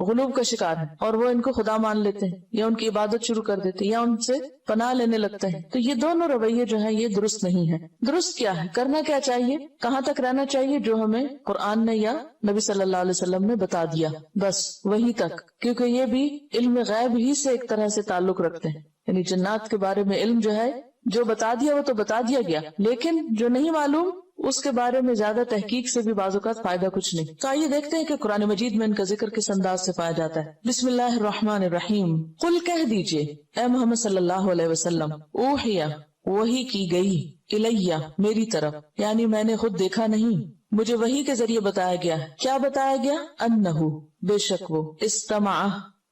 غلوب کا شکار ہیں اور وہ ان کو خدا مان لیتے ہیں یا ان کی عبادت شروع کر دیتے ہیں یا ان سے پناہ لینے لگتے ہیں. تو یہ دونوں رویے جو ہیں یہ درست نہیں ہے. درست کیا ہے, کرنا کیا چاہیے, کہاں تک رہنا چاہیے جو ہمیں قرآن نے یا نبی صلی اللہ علیہ وسلم نے بتا دیا, بس وہی تک, کیونکہ یہ بھی علم غیب ہی سے ایک طرح سے تعلق رکھتے ہیں. یعنی جنات کے بارے میں علم جو ہے جو بتا دیا وہ تو بتا دیا گیا, لیکن جو نہیں معلوم اس کے بارے میں زیادہ تحقیق سے بھی بعض اوقات فائدہ کچھ نہیں. تو آئیے دیکھتے ہیں کہ قرآن مجید میں ان کا ذکر کس انداز سے پایا جاتا ہے. بسم اللہ الرحمن الرحیم. قل کہہ دیجئے اے محمد صلی اللہ علیہ وسلم, اوحیا وحی کی گئی, الیہ میری طرف, یعنی میں نے خود دیکھا نہیں, مجھے وحی کے ذریعے بتایا گیا. کیا بتایا گیا؟ انہو بے شک وہ, استمع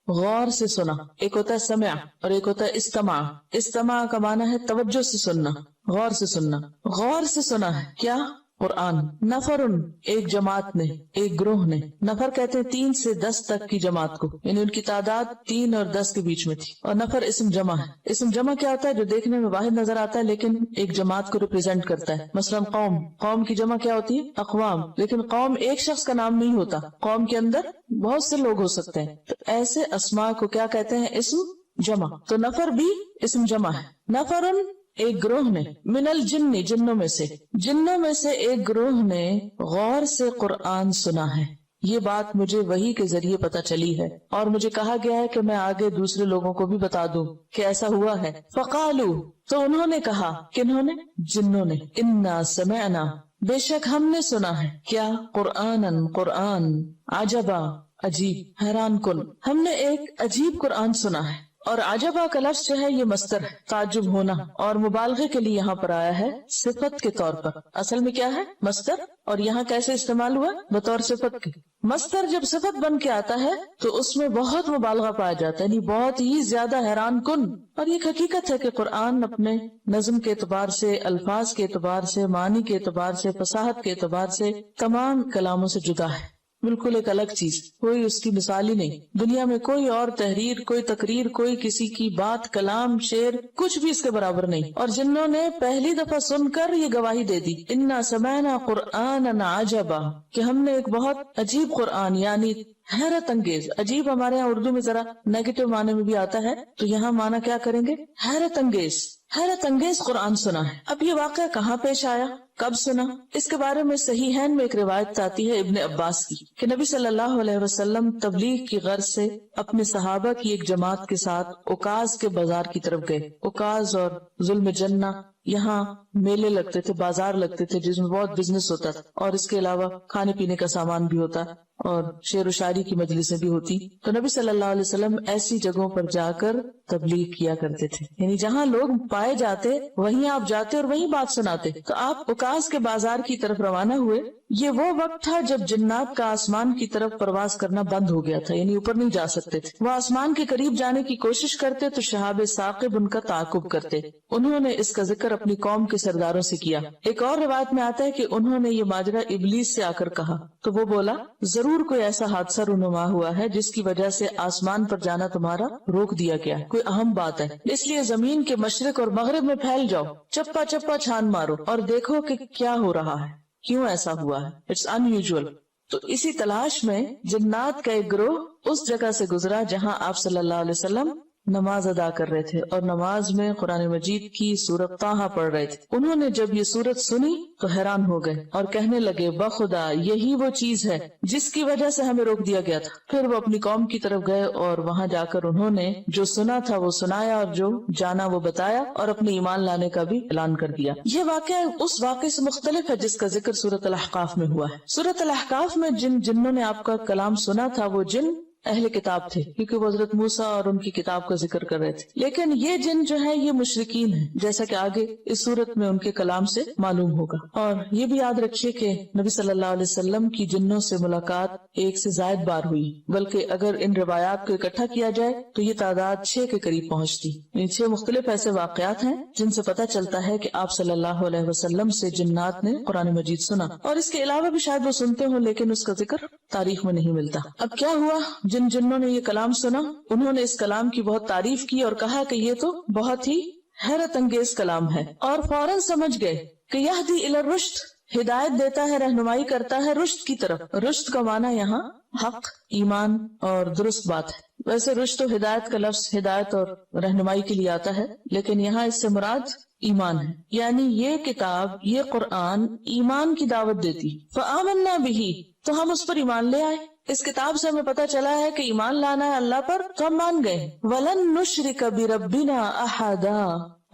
غور سے سنا. ایک ہوتا ہے سمع اور ایک ہوتا ہے استماع. استماع کا معنی ہے توجہ سے سننا, غور سے سننا. غور سے سنا ہے کیا؟ قرآن. نفرن ایک جماعت نے, ایک گروہ نے. نفر کہتے ہیں 3 سے 10 تک کی جماعت کو, یعنی ان کی تعداد 3 اور 10 کے بیچ میں تھی. اور نفر اسم جمع ہے. اسم جمع کیا ہوتا ہے؟ جو دیکھنے میں واحد نظر آتا ہے لیکن ایک جماعت کو ریپرزینٹ کرتا ہے. مثلا قوم, قوم کی جمع کیا ہوتی ہے؟ اقوام. لیکن قوم ایک شخص کا نام نہیں ہوتا, قوم کے اندر بہت سے لوگ ہو سکتے ہیں. تو ایسے اسماء کو کیا کہتے ہیں؟ اسم جمع. تو نفر بھی اسم جمع ہے. نفرن ایک گروہ نے, من الجن جنوں میں سے, جنوں میں سے ایک گروہ نے غور سے قرآن سنا ہے. یہ بات مجھے وحی کے ذریعے پتا چلی ہے اور مجھے کہا گیا ہے کہ میں آگے دوسرے لوگوں کو بھی بتا دوں کہ ایسا ہوا ہے. فقالو تو انہوں نے کہا, کنہوں نے؟ جنوں نے. انا سمعنا بے شک ہم نے سنا ہے. کیا؟ قرآنن قرآن. عجبا عجیب, حیران کن. ہم نے ایک عجیب قرآن سنا ہے. اور عجبا کا لفظ جو ہے یہ مصدر ہے, تعجب ہونا, اور مبالغے کے لیے یہاں پر آیا ہے صفت کے طور پر. اصل میں کیا ہے؟ مصدر. اور یہاں کیسے استعمال ہوا؟ بطور صفت کے. مصدر جب صفت بن کے آتا ہے تو اس میں بہت مبالغہ پایا جاتا ہے, یعنی بہت ہی زیادہ حیران کن. اور یہ حقیقت ہے کہ قرآن اپنے نظم کے اعتبار سے, الفاظ کے اعتبار سے, معنی کے اعتبار سے, فصاحت کے اعتبار سے تمام کلاموں سے جدا ہے. بالکل ایک الگ چیز, کوئی اس کی مثال ہی نہیں. دنیا میں کوئی اور تحریر, کوئی تقریر, کوئی کسی کی بات, کلام, شعر, کچھ بھی اس کے برابر نہیں. اور جنہوں نے پہلی دفعہ سن کر یہ گواہی دے دی, انا سمعنا قرآنا عجبا, کہ ہم نے ایک بہت عجیب قرآن, یعنی حیرت انگیز. عجیب ہمارے یہاں اردو میں ذرا نیگیٹو معنی میں بھی آتا ہے, تو یہاں معنی کیا کریں گے؟ حیرت انگیز. حیرت انگیز قرآن سنا ہے. اب یہ واقعہ کہاں پیش آیا, کب سنا؟ اس کے بارے میں صحیحین میں ایک روایت آتی ہے ابن عباس کی کہ نبی صلی اللہ علیہ وسلم تبلیغ کی غرض سے اپنے صحابہ کی ایک جماعت کے ساتھ اوکاز کے بازار کی طرف گئے. اوکاز اور ظلم جنہ, یہاں میلے لگتے تھے, بازار لگتے تھے جس میں بہت بزنس ہوتا تھا, اور اس کے علاوہ کھانے پینے کا سامان بھی ہوتا اور شعر و شاعری کی مجلسیں بھی ہوتی. تو نبی صلی اللہ علیہ وسلم ایسی جگہوں پر جا کر تبلیغ کیا کرتے تھے, یعنی جہاں لوگ پائے جاتے وہیں آپ جاتے اور وہیں بات سناتے. تو آپ اوکاز کے بازار کی طرف روانہ ہوئے. یہ وہ وقت تھا جب جنات کا آسمان کی طرف پرواز کرنا بند ہو گیا تھا, یعنی اوپر نہیں جا سکتے تھے. وہ آسمان کے قریب جانے کی کوشش کرتے تو شہاب ثاقب ان کا تعاقب کرتے. انہوں نے اس کا ذکر اپنی قوم کے سرداروں سے کیا. ایک اور روایت میں آتا ہے کہ انہوں نے یہ ماجرا ابلیس سے آ کر کہا تو وہ بولا, ضرور کوئی ایسا حادثہ رونما ہوا ہے جس کی وجہ سے آسمان پر جانا تمہارا روک دیا گیا ہے, کوئی اہم بات ہے, اس لیے زمین کے مشرق اور مغرب میں پھیل جاؤ, چپا چپا چھان مارو اور دیکھو کہ کیا ہو رہا ہے, کیوں ایسا ہوا ہے, اٹس ان یوزول. تو اسی تلاش میں جنات کا ایک گروہ اس جگہ سے گزرا جہاں آپ صلی اللہ علیہ وسلم نماز ادا کر رہے تھے اور نماز میں قرآن مجید کی سورت طٰہٰ پڑھ رہے تھے. انہوں نے جب یہ سورت سنی تو حیران ہو گئے اور کہنے لگے, بخدا یہی وہ چیز ہے جس کی وجہ سے ہمیں روک دیا گیا تھا. پھر وہ اپنی قوم کی طرف گئے اور وہاں جا کر انہوں نے جو سنا تھا وہ سنایا اور جو جانا وہ بتایا اور اپنے ایمان لانے کا بھی اعلان کر دیا. یہ واقعہ اس واقعے سے مختلف ہے جس کا ذکر سورۃ الاحقاف میں ہوا ہے. سورۃ الاحقاف میں جنوں نے آپ کا کلام سنا تھا وہ جن اہل کتاب تھے, کیونکہ وہ حضرت موسیٰ اور ان کی کتاب کا ذکر کر رہے تھے. لیکن یہ جن جو ہے یہ مشرکین ہیں, جیسا کہ آگے اس صورت میں ان کے کلام سے معلوم ہوگا. اور یہ بھی یاد رکھیے کہ نبی صلی اللہ علیہ وسلم کی جنوں سے ملاقات 1 سے زائد بار ہوئی, بلکہ اگر ان روایات کو اکٹھا کیا جائے تو یہ تعداد 6 کے قریب پہنچتی. 6 مختلف ایسے واقعات ہیں جن سے پتہ چلتا ہے کہ آپ صلی اللہ علیہ وسلم سے جنات نے قرآن مجید سنا, اور اس کے علاوہ بھی شاید وہ سنتے ہوں لیکن اس کا ذکر تاریخ میں نہیں ملتا. اب کیا ہوا, جنوں نے یہ کلام سنا انہوں نے اس کلام کی بہت تعریف کی اور کہا کہ یہ تو بہت ہی حیرت انگیز کلام ہے, اور فوراً سمجھ گئے کہ یہدی الی الرشد, ہدایت دیتا ہے، رہنمائی کرتا ہے رشد کی طرف. رشد کا معنی یہاں حق، ایمان اور درست بات ہے. ویسے رشد و ہدایت کا لفظ ہدایت اور رہنمائی کے لیے آتا ہے، لیکن یہاں اس سے مراد ایمان ہے. یعنی یہ کتاب، یہ قرآن ایمان کی دعوت دیتی. فآمنا بہ، تو ہم اس پر ایمان لے آئے. اس کتاب سے ہمیں پتہ چلا ہے کہ ایمان لانا ہے اللہ پر، تو ہم مان گئے. وَلَن نُشْرِكَ بِرَبِّنَا أَحَدًا،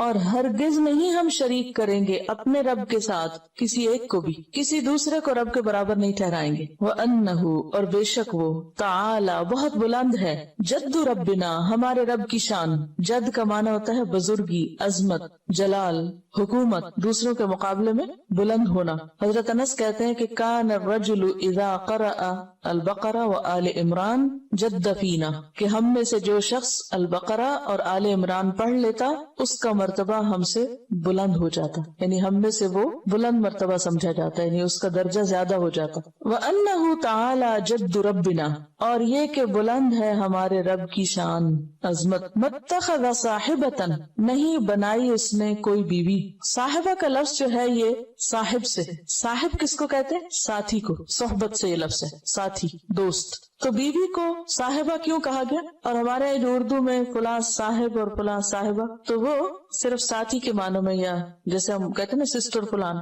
اور ہرگز نہیں ہم شریک کریں گے اپنے رب کے ساتھ کسی ایک کو بھی، کسی دوسرے کو رب کے برابر نہیں ٹھہرائیں گے. وَأَنَّهُ، اور بے شک وہ، تعالی بہت بلند ہے، جد ربنا، ہمارے رب کی شان. جد کا معنی ہوتا ہے بزرگی، عظمت، جلال، حکومت، دوسروں کے مقابلے میں بلند ہونا. حضرت انس کہتے ہیں کہ کان الرجل اذا قرأ البقرہ وآل عمران جد فینا، کہ ہم میں سے جو شخص البقرہ اور آل عمران پڑھ لیتا اس کا مرتبہ ہم سے بلند ہو جاتا، یعنی ہم میں سے وہ بلند مرتبہ سمجھا جاتا ہے، یعنی اس کا درجہ زیادہ ہو جاتا. وَأَنَّهُ تَعَالَى جَدُّ رَبِّنَا، اور یہ کہ بلند ہے ہمارے رب کی شان، عظمت. مَتَّخَذَ صَاحِبَةً، نہیں بنائی اس نے کوئی بیوی. صاحبہ کا لفظ جو ہے یہ صاحب سے ہے. صاحب کس کو کہتے ہیں؟ ساتھی کو. صحبت سے یہ لفظ ہے، ساتھی، دوست. تو بیوی کو صاحبہ کیوں کہا گیا؟ اور ہمارے اردو میں فلاں صاحب اور فلاں صاحبہ، تو وہ صرف ساتھی کے معنوں میں، یا جیسے ہم کہتے ہیں نا سسٹر فلان،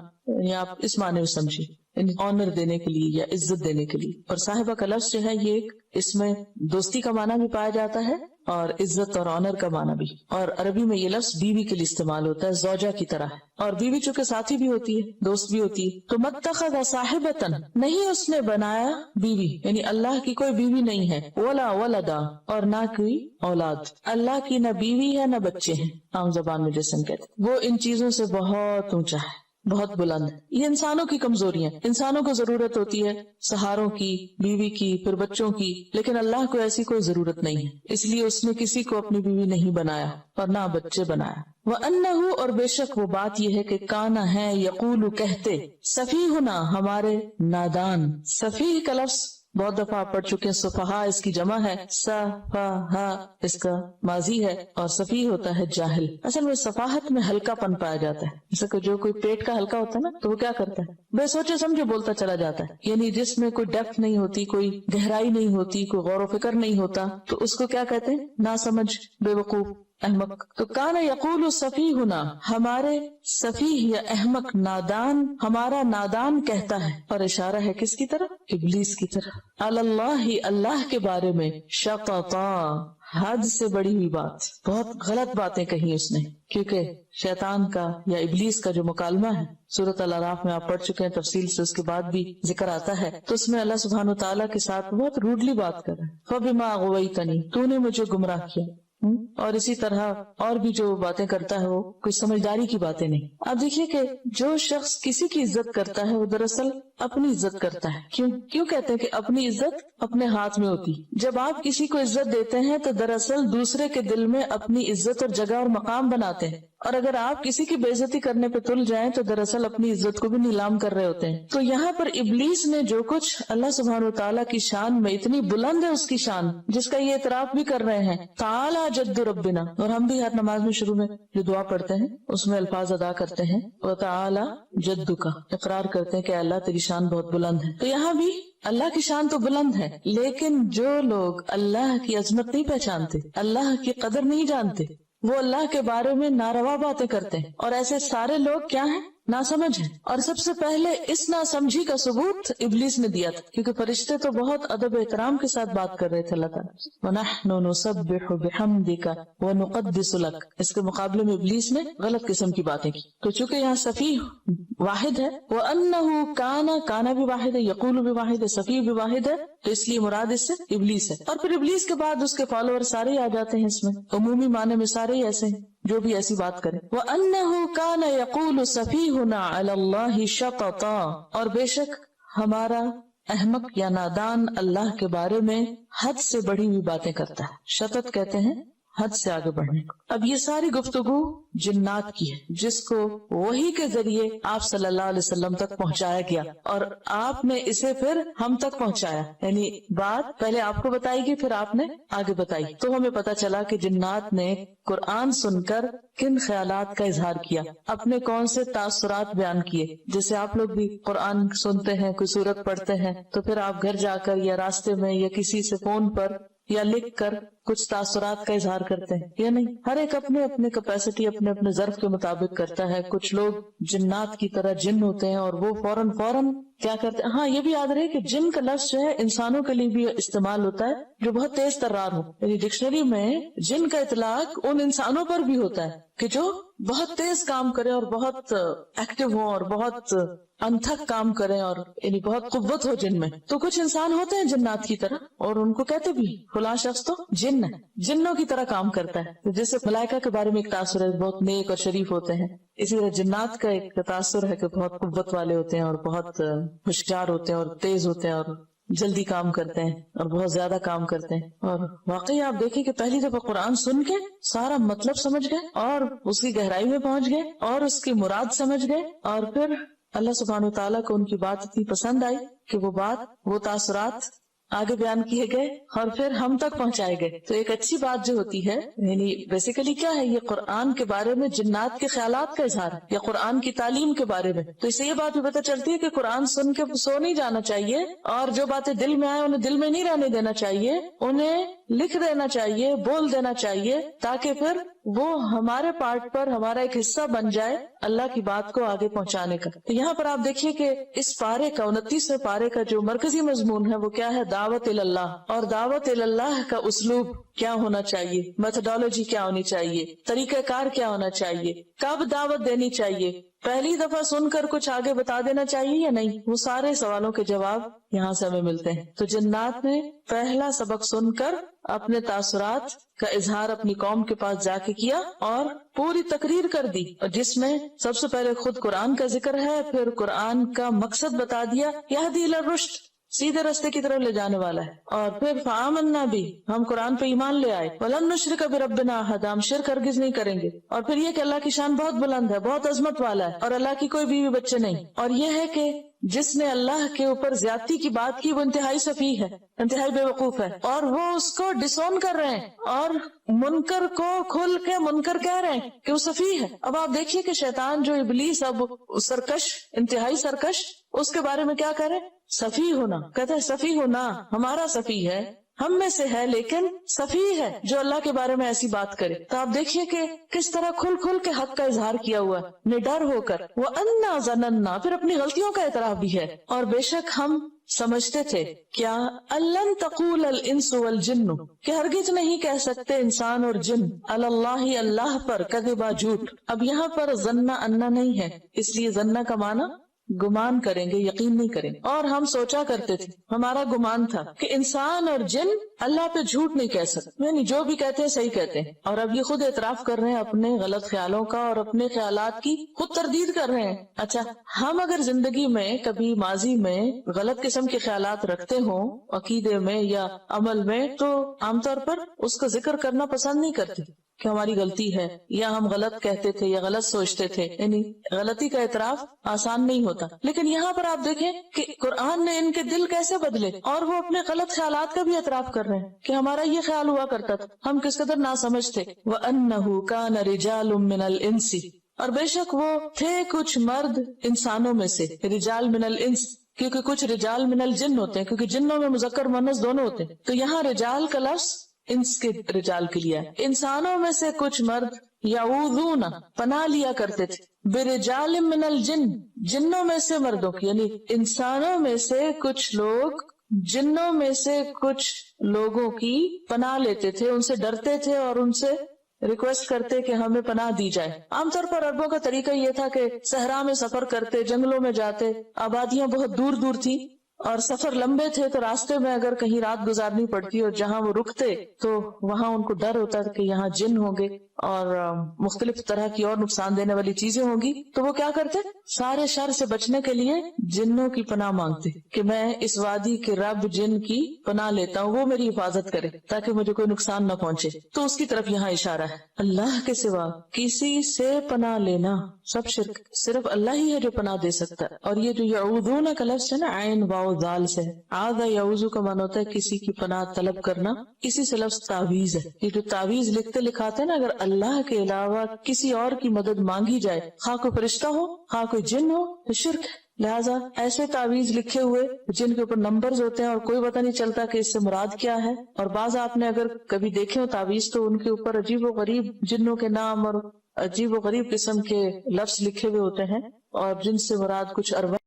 یا آپ اس معنی میں سمجھیے، یعنی آنر دینے کے لیے یا عزت دینے کے لیے. اور صاحبہ کا لفظ جو ہے یہ اس میں دوستی کا معنی بھی پایا جاتا ہے اور عزت اور آنر کا معنی بھی. اور عربی میں یہ لفظ بیوی کے لیے استعمال ہوتا ہے، زوجہ کی طرح ہے. اور بیوی چونکہ ساتھی بھی ہوتی ہے، دوست بھی ہوتی ہے. تو متخذ صاحبۃ، نہیں اس نے بنایا بیوی، یعنی اللہ کی کوئی بیوی نہیں ہے. ولا ولدا، اور نہ کوئی اولاد. اللہ کی نہ بیوی ہے نہ بچے ہیں، عام زبان میں جیسے ہم کہتے ہیں. وہ ان چیزوں سے بہت اونچا ہے، بہت بلند ہے. یہ انسانوں کی کمزوریاں، انسانوں کو ضرورت ہوتی ہے سہاروں کی، بیوی کی، پھر بچوں کی، لیکن اللہ کو ایسی کوئی ضرورت نہیں ہے. اس لیے اس نے کسی کو اپنی بیوی نہیں بنایا اور نہ بچے بنایا. وَأَنَّهُ، اور بے شک وہ بات یہ ہے کہ کانا ہے، یقول کہتے، سفیہنا، ہمارے نادان. سفیہ کا لفظ بہت دفعہ آپ پڑھ چکے ہیں، سفہا اس کی جمع ہے، سفہا اس کا ماضی ہے، اور سفیہ ہوتا ہے جاہل. اصل میں سفاہت میں ہلکا پن پایا جاتا ہے. جیسے کہ جو کوئی پیٹ کا ہلکا ہوتا ہے نا، تو وہ کیا کرتا ہے؟ بے سوچے سمجھے بولتا چلا جاتا ہے، یعنی جس میں کوئی ڈیپتھ نہیں ہوتی، کوئی گہرائی نہیں ہوتی، کوئی غور و فکر نہیں ہوتا، تو اس کو کیا کہتے ہیں؟ ناسمجھ، بے وقوف، احمق. تو کانا یقول سفیہنا، ہمارے سفیہ یا احمق، نادان، ہمارا نادان کہتا ہے. اور اشارہ ہے کس کی طرف؟ ابلیس کی طرف. اللہ، اللہ کے بارے میں، شططا، حد سے بڑی ہوئی بات، بہت غلط باتیں کہی اس نے. کیونکہ شیطان کا یا ابلیس کا جو مکالمہ ہے سورۃ الاعراف میں آپ پڑھ چکے ہیں تفصیل سے، اس کے بعد بھی ذکر آتا ہے. تو اس میں اللہ سبحانہ و تعالیٰ کے ساتھ بہت روڈلی بات کر رہا ہے. فَبِمَا أَغْوَيْتَنِي، تو نے مجھے گمراہ کیا. اور اسی طرح اور بھی جو باتیں کرتا ہے وہ کوئی سمجھداری کی باتیں نہیں. اب دیکھیے کہ جو شخص کسی کی عزت کرتا ہے وہ دراصل اپنی عزت کرتا ہے. کیوں کہتے ہیں کہ اپنی عزت اپنے ہاتھ میں ہوتی؟ جب آپ کسی کو عزت دیتے ہیں تو دراصل دوسرے کے دل میں اپنی عزت اور جگہ اور مقام بناتے ہیں. اور اگر آپ کسی کی بے عزتی کرنے پہ تل جائیں تو دراصل اپنی عزت کو بھی نیلام کر رہے ہوتے ہیں. تو یہاں پر ابلیس نے جو کچھ اللہ سبحانہ و تعالیٰ کی شان میں، اتنی بلند ہے اس کی شان جس کا یہ اعتراف بھی کر رہے ہیں، تعالی جد ربنا. اور ہم بھی ہر نماز میں شروع میں جو دعا پڑھتے ہیں اس میں الفاظ ادا کرتے ہیں، وتعالی جد کا، اقرار کرتے ہیں کہ اللہ تیری شان بہت بلند ہے. تو یہاں بھی اللہ کی شان تو بلند ہے، لیکن جو لوگ اللہ کی عظمت نہیں پہچانتے، اللہ کی قدر نہیں جانتے، وہ اللہ کے بارے میں ناروا باتیں کرتے ہیں. اور ایسے سارے لوگ کیا ہیں؟ ناسمجھ ہیں. اور سب سے پہلے اس ناسمجھی کا ثبوت ابلیس نے دیا تھا، کیونکہ فرشتے تو بہت ادب احترام کے ساتھ بات کر رہے تھے اللہ تعالیٰ. وَنَحْنُ نُسَبِّحُ بِحَمْدِكَ وَنُقَدِّسُ لَكَ، اس کے مقابلے میں ابلیس نے غلط قسم کی باتیں کی. تو چونکہ یہاں سفیہ واحد ہے، وَأَنَّهُ كَانَ بھی واحد ہے، یقول بھی واحد ہے، سفیہ بھی واحد ہے، تو اس لیے مراد اس سے ابلیس ہے. اور پھر ابلیس کے بعد اس کے فالوور سارے آ جاتے ہیں. اس میں عمومی معنی میں سارے ہی ایسے ہیں جو بھی ایسی بات کرے. وَأَنَّهُ كَانَ يَقُولُ سَفِيهُنَا عَلَى اللَّهِ شَطَطًا، اور بے شک ہمارا احمق یا نادان اللہ کے بارے میں حد سے بڑی ہوئی باتیں کرتا ہے. شطط کہتے ہیں حد سے آگے بڑھنے کو۔ اب یہ ساری گفتگو جنات کی ہے، جس کو وحی کے ذریعے آپ صلی اللہ علیہ وسلم تک پہنچایا گیا، اور آپ نے اسے پھر ہم تک پہنچایا، یعنی بات پہلے آپ کو بتائی گئی، پھر آپ نے آگے بتائی۔ تو ہمیں پتا چلا کہ جنات نے قرآن سن کر کن خیالات کا اظہار کیا، اپنے کون سے تاثرات بیان کیے۔ جیسے آپ لوگ بھی قرآن سنتے ہیں، کوئی سورت پڑھتے ہیں، تو پھر آپ گھر جا کر یا راستے میں یا کسی سے فون پر یا لکھ کر کچھ تاثرات کا اظہار کرتے ہیں یا نہیں؟ ہر ایک اپنے اپنے کیپیسٹی، اپنے اپنے ظرف کے مطابق کرتا ہے۔ کچھ لوگ جنات کی طرح جن ہوتے ہیں اور وہ فوراً کیا کرتے ہیں۔ ہاں، یہ بھی یاد رہے کہ جن کا لفظ جو ہے انسانوں کے لیے بھی استعمال ہوتا ہے جو بہت تیز ترار ہو، یعنی ڈکشنری میں جن کا اطلاق ان انسانوں پر بھی ہوتا ہے کہ جو بہت تیز کام کرے اور بہت ایکٹیو ہوں اور بہت انتھک کام کریں، اور یعنی بہت قوت ہو جن میں۔ تو کچھ انسان ہوتے ہیں جنات کی طرح، اور ان کو کہتے بھی فلاں شخص تو جن ہے، جنوں کی طرح کام کرتا ہے۔ جیسے ملائکہ کے بارے میں ایک تاثر ہے، بہت نیک اور شریف ہوتے ہیں، اسی طرح جنات کا ایک تاثر ہے کہ بہت قوت والے ہوتے ہیں اور بہت ہوشیار ہوتے ہیں اور تیز ہوتے ہیں اور جلدی کام کرتے ہیں اور بہت زیادہ کام کرتے ہیں۔ اور واقعی آپ دیکھیں کہ پہلی دفعہ قرآن سن کے سارا مطلب سمجھ گئے اور اس کی گہرائی میں پہنچ گئے اور اس کی مراد سمجھ گئے، اور پھر اللہ سبحانہ وتعالیٰ کو ان کی بات اتنی پسند آئی کہ وہ بات، وہ تاثرات آگے بیان کیے گئے اور پھر ہم تک پہنچائے گئے۔ تو ایک اچھی بات جو ہوتی ہے، یعنی بیسیکلی کیا ہے، یہ قرآن کے بارے میں جنات کے خیالات کا اظہار ہے یا قرآن کی تعلیم کے بارے میں۔ تو اس سے یہ بات بھی پتہ چلتی ہے کہ قرآن سن کے سو نہیں جانا چاہیے، اور جو باتیں دل میں آئے انہیں دل میں نہیں رہنے دینا چاہیے، انہیں لکھ دینا چاہیے، بول دینا چاہیے، تاکہ پھر وہ ہمارے پارٹ پر ہمارا ایک حصہ بن جائے اللہ کی بات کو آگے پہنچانے کا۔ تو یہاں پر آپ دیکھیے کہ اس پارے کا 29ویں پارے کا جو مرکزی مضمون ہے وہ کیا ہے؟ دعوت اللہ، اور دعوت اللہ کا اسلوب کیا ہونا چاہیے، میتھڈالوجی کیا ہونی چاہیے، طریقہ کار کیا ہونا چاہیے، کب دعوت دینی چاہیے، پہلی دفعہ سن کر کچھ آگے بتا دینا چاہیے یا نہیں، وہ سارے سوالوں کے جواب یہاں سے ہمیں ملتے ہیں۔ تو جنات نے پہلا سبق سن کر اپنے تاثرات کا اظہار اپنی قوم کے پاس جا کے کیا اور پوری تقریر کر دی، اور جس میں سب سے پہلے خود قرآن کا ذکر ہے، پھر قرآن کا مقصد بتا دیا، یہدی الی الرشد، سیدھے راستے کی طرف لے جانے والا ہے، اور پھر فآمنا بھی، ہم قرآن پہ ایمان لے آئے، ولن نشرک بربنا احد، ہم شرک ہرگز نہیں کریں گے، اور پھر یہ کہ اللہ کی شان بہت بلند ہے، بہت عظمت والا ہے، اور اللہ کی کوئی بیوی بچے نہیں، اور یہ ہے کہ جس نے اللہ کے اوپر زیادتی کی بات کی وہ انتہائی سفیہ ہے، انتہائی بے وقوف ہے، اور وہ اس کو ڈسون کر رہے ہیں اور منکر کو کھل کے منکر کہہ رہے ہیں کہ وہ سفیہ ہے۔ اب آپ دیکھیے کہ شیطان جو ابلیس اب سرکش، انتہائی سرکش، اس کے بارے میں کیا کرے؟ سفیہ ہونا، کہتے ہیں سفیہ ہونا، ہمارا سفیہ ہے، ہم میں سے ہے لیکن سفیہ ہے جو اللہ کے بارے میں ایسی بات کرے۔ تو آپ دیکھیے کہ کس طرح کھل کھل کے حق کا اظہار کیا ہوا ہے، نڈر ہو کر، وَأَنَّا ظَنَنَّا، پھر اپنی غلطیوں کا اعتراف بھی ہے، اور بے شک ہم سمجھتے تھے کیا أَلَّن تَقُولَ الْإِنسُ وَالْجِنُّ، کہ ہرگز نہیں کہہ سکتے انسان اور جن، علی اللہ، اللہ پر، کذبا، جھوٹ۔ اب یہاں پر ظنّا انا نہیں ہے، اس لیے ظنّا کا معنی گمان کریں گے، یقین نہیں کریں گے، اور ہم سوچا کرتے تھے، ہمارا گمان تھا کہ انسان اور جن اللہ پہ جھوٹ نہیں کہہ سکتے، یعنی جو بھی کہتے ہیں صحیح کہتے ہیں، اور اب یہ خود اعتراف کر رہے ہیں اپنے غلط خیالوں کا اور اپنے خیالات کی خود تردید کر رہے ہیں۔ اچھا، ہم اگر زندگی میں کبھی ماضی میں غلط قسم کے خیالات رکھتے ہوں عقیدے میں یا عمل میں، تو عام طور پر اس کا ذکر کرنا پسند نہیں کرتے کہ ہماری غلطی ہے یا ہم غلط کہتے تھے یا غلط سوچتے تھے، یعنی غلطی کا اعتراف آسان نہیں ہوتا۔ لیکن یہاں پر آپ دیکھیں کہ قرآن نے ان کے دل کیسے بدلے، اور وہ اپنے غلط خیالات کا بھی اعتراف کر رہے ہیں کہ ہمارا یہ خیال ہوا کرتا تھا، ہم کس قدر ناسمجھ تھے۔ وَأَنَّهُ كَانَ رِجَالٌ مِّنَ الْإِنسِ، اور بے شک وہ تھے کچھ مرد انسانوں میں سے، رجال من الانس، کیونکہ کچھ رجال من الجن ہوتے ہیں، کیونکہ جنوں میں مذکر مؤنث دونوں ہوتے ہیں، تو یہاں رجال کا لفظ انس کے رجال کے لیے ہے۔ انسانوں میں سے کچھ مرد یعوذون، پناہ لیا کرتے تھے، برجال من الجن، جنوں میں سے مردوں کی، یعنی انسانوں میں سے کچھ لوگ جنوں میں سے کچھ لوگوں کی پناہ لیتے تھے، ان سے ڈرتے تھے اور ان سے ریکویسٹ کرتے کہ ہمیں پناہ دی جائے۔ عام طور پر عربوں کا طریقہ یہ تھا کہ صحرا میں سفر کرتے، جنگلوں میں جاتے، آبادیاں بہت دور دور تھی اور سفر لمبے تھے، تو راستے میں اگر کہیں رات گزارنی پڑتی اور جہاں وہ رکتے تو وہاں ان کو ڈر ہوتا کہ یہاں جن ہوں گے اور مختلف طرح کی اور نقصان دینے والی چیزیں ہوں گی، تو وہ کیا کرتے؟ سارے شر سے بچنے کے لیے جنوں کی پناہ مانگتے کہ میں اس وادی کے رب جن کی پناہ لیتا ہوں، وہ میری حفاظت کرے تاکہ مجھے کوئی نقصان نہ پہنچے۔ تو اس کی طرف یہاں اشارہ ہے۔ اللہ کے سوا کسی سے پناہ لینا سب شرک، صرف اللہ ہی ہے جو پناہ دے سکتا ہے۔ اور یہ جو یعوذون کا لفظ ہے نا، عین واو ذال سے، عاذ یعوذ کا معنی ہوتا ہے کسی کی پناہ طلب کرنا، اسی سے لفظ تعویذ ہے۔ یہ جو تعویذ لکھتے لکھاتے ہیں نا، اگر اللہ کے علاوہ کسی اور کی مدد مانگی جائے، خواہ کوئی فرشتہ ہو خواہ کوئی جن ہو، تو شرک ہے۔ لہٰذا ایسے تعویذ لکھے ہوئے جن کے اوپر نمبرز ہوتے ہیں اور کوئی پتہ نہیں چلتا کہ اس سے مراد کیا ہے، اور بعض آپ نے اگر کبھی دیکھے ہو تعویذ تو ان کے اوپر عجیب و غریب جنوں کے نام اور عجیب و غریب قسم کے لفظ لکھے ہوئے ہوتے ہیں، اور جن سے مراد کچھ ارواح